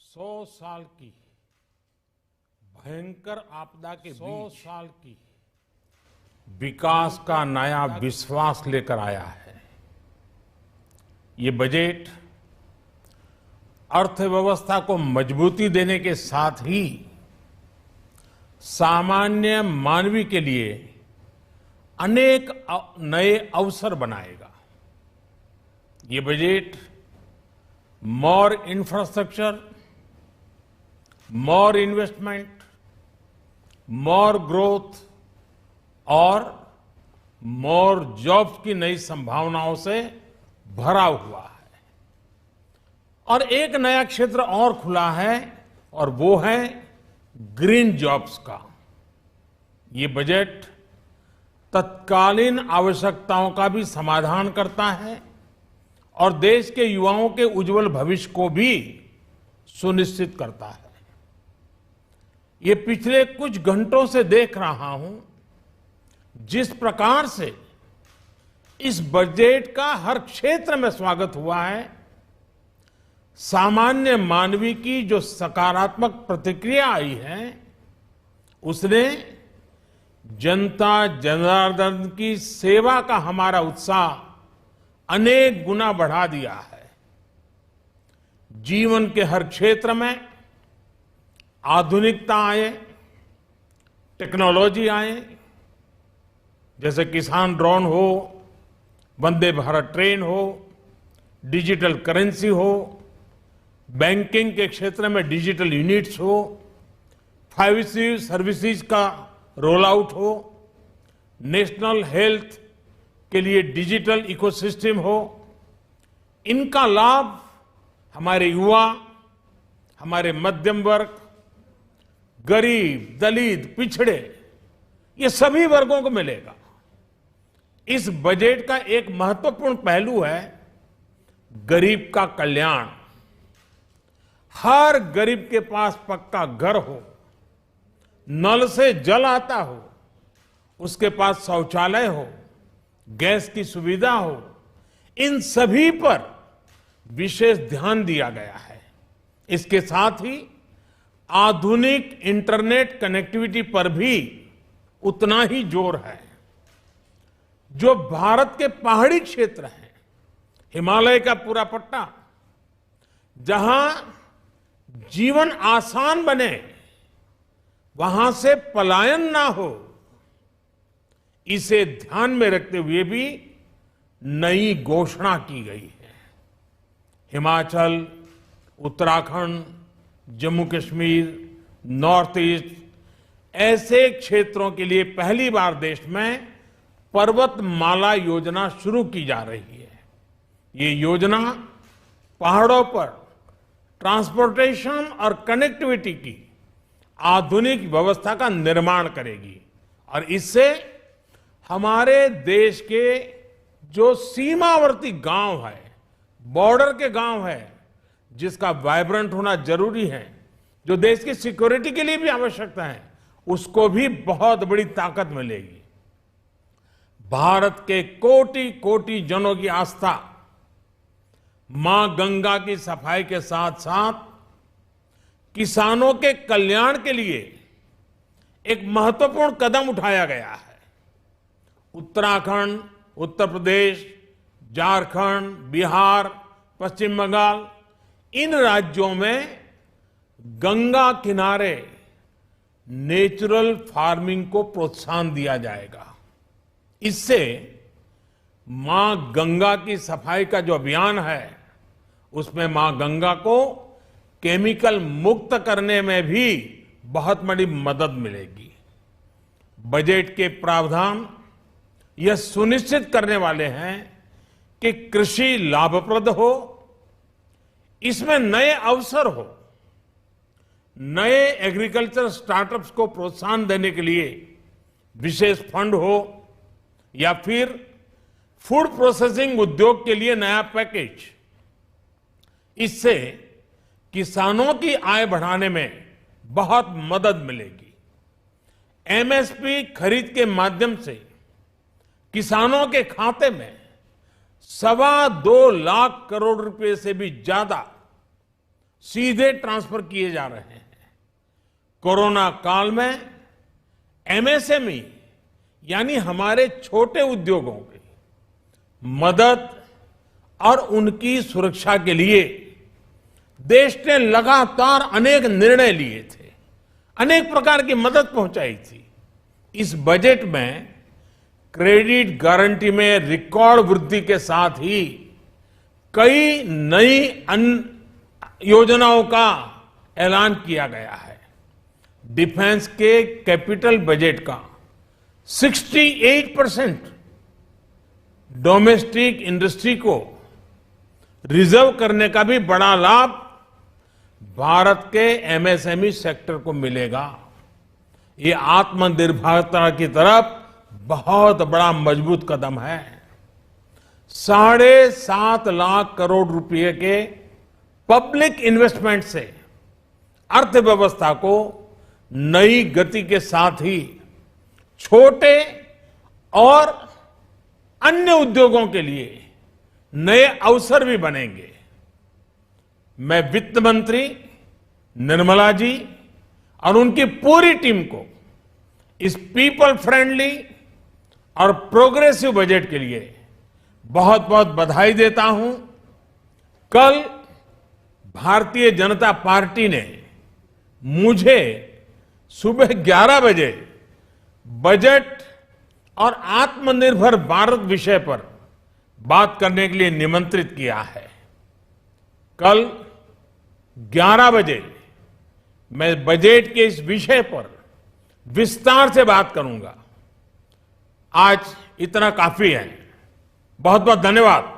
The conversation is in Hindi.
100 साल की भयंकर आपदा के 100 साल की विकास का नया विश्वास लेकर आया है। ये बजट अर्थव्यवस्था को मजबूती देने के साथ ही सामान्य मानवी के लिए अनेक नए अवसर बनाएगा। ये बजट मोर इंफ्रास्ट्रक्चर, मोर इन्वेस्टमेंट, मोर ग्रोथ और मोर जॉब्स की नई संभावनाओं से भरा हुआ है। और एक नया क्षेत्र और खुला है और वो है ग्रीन जॉब्स का। ये बजट तत्कालीन आवश्यकताओं का भी समाधान करता है और देश के युवाओं के उज्जवल भविष्य को भी सुनिश्चित करता है। ये पिछले कुछ घंटों से देख रहा हूं जिस प्रकार से इस बजट का हर क्षेत्र में स्वागत हुआ है। सामान्य मानवी की जो सकारात्मक प्रतिक्रिया आई है उसने जनता जनार्दन की सेवा का हमारा उत्साह अनेक गुना बढ़ा दिया है। जीवन के हर क्षेत्र में आधुनिकता आए, टेक्नोलॉजी आए, जैसे किसान ड्रोन हो, वंदे भारत ट्रेन हो, डिजिटल करेंसी हो, बैंकिंग के क्षेत्र में डिजिटल यूनिट्स हो, 5G सर्विसेज का रोल आउट हो, नेशनल हेल्थ के लिए डिजिटल इकोसिस्टम हो। इनका लाभ हमारे युवा, हमारे मध्यम वर्ग, गरीब, दलित, पिछड़े, ये सभी वर्गों को मिलेगा। इस बजट का एक महत्वपूर्ण पहलू है गरीब का कल्याण। हर गरीब के पास पक्का घर हो, नल से जल आता हो, उसके पास शौचालय हो, गैस की सुविधा हो, इन सभी पर विशेष ध्यान दिया गया है। इसके साथ ही आधुनिक इंटरनेट कनेक्टिविटी पर भी उतना ही जोर है। जो भारत के पहाड़ी क्षेत्र हैं, हिमालय का पूरा पट्टा, जहां जीवन आसान बने, वहां से पलायन ना हो, इसे ध्यान में रखते हुए भी नई घोषणा की गई है। हिमाचल, उत्तराखंड, जम्मू कश्मीर, नॉर्थ ईस्ट ऐसे क्षेत्रों के लिए पहली बार देश में पर्वतमाला योजना शुरू की जा रही है। ये योजना पहाड़ों पर ट्रांसपोर्टेशन और कनेक्टिविटी की आधुनिक व्यवस्था का निर्माण करेगी और इससे हमारे देश के जो सीमावर्ती गांव है, बॉर्डर के गांव है, जिसका वाइब्रेंट होना जरूरी है, जो देश की सिक्योरिटी के लिए भी आवश्यकता है, उसको भी बहुत बड़ी ताकत मिलेगी। भारत के कोटि कोटि जनों की आस्था मां गंगा की सफाई के साथ साथ किसानों के कल्याण के लिए एक महत्वपूर्ण कदम उठाया गया है। उत्तराखंड, उत्तर प्रदेश, झारखंड, बिहार, पश्चिम बंगाल, इन राज्यों में गंगा किनारे नेचुरल फार्मिंग को प्रोत्साहन दिया जाएगा। इससे मां गंगा की सफाई का जो अभियान है उसमें मां गंगा को केमिकल मुक्त करने में भी बहुत बड़ी मदद मिलेगी। बजट के प्रावधान यह सुनिश्चित करने वाले हैं कि कृषि लाभप्रद हो, इसमें नए अवसर हो, नए एग्रीकल्चर स्टार्टअप्स को प्रोत्साहन देने के लिए विशेष फंड हो या फिर फूड प्रोसेसिंग उद्योग के लिए नया पैकेज। इससे किसानों की आय बढ़ाने में बहुत मदद मिलेगी। एमएसपी खरीद के माध्यम से किसानों के खाते में 2.25 लाख करोड़ रुपए से भी ज्यादा सीधे ट्रांसफर किए जा रहे हैं। कोरोना काल में एमएसएमई यानी हमारे छोटे उद्योगों की मदद और उनकी सुरक्षा के लिए देश ने लगातार अनेक निर्णय लिए थे, अनेक प्रकार की मदद पहुंचाई थी। इस बजट में क्रेडिट गारंटी में रिकॉर्ड वृद्धि के साथ ही कई नई योजनाओं का ऐलान किया गया है। डिफेंस के कैपिटल बजट का 68% डोमेस्टिक इंडस्ट्री को रिजर्व करने का भी बड़ा लाभ भारत के एमएसएमई सेक्टर को मिलेगा। ये आत्मनिर्भरता की तरफ बहुत बड़ा मजबूत कदम है। 7.5 लाख करोड़ रुपए के पब्लिक इन्वेस्टमेंट से अर्थव्यवस्था को नई गति के साथ ही छोटे और अन्य उद्योगों के लिए नए अवसर भी बनेंगे। मैं वित्त मंत्री निर्मला जी और उनकी पूरी टीम को इस पीपल फ्रेंडली और प्रोग्रेसिव बजट के लिए बहुत बहुत बधाई देता हूं। कल भारतीय जनता पार्टी ने मुझे सुबह 11 बजे बजट और आत्मनिर्भर भारत विषय पर बात करने के लिए निमंत्रित किया है। कल 11 बजे मैं बजट के इस विषय पर विस्तार से बात करूंगा। आज इतना काफी है। बहुत बहुत धन्यवाद।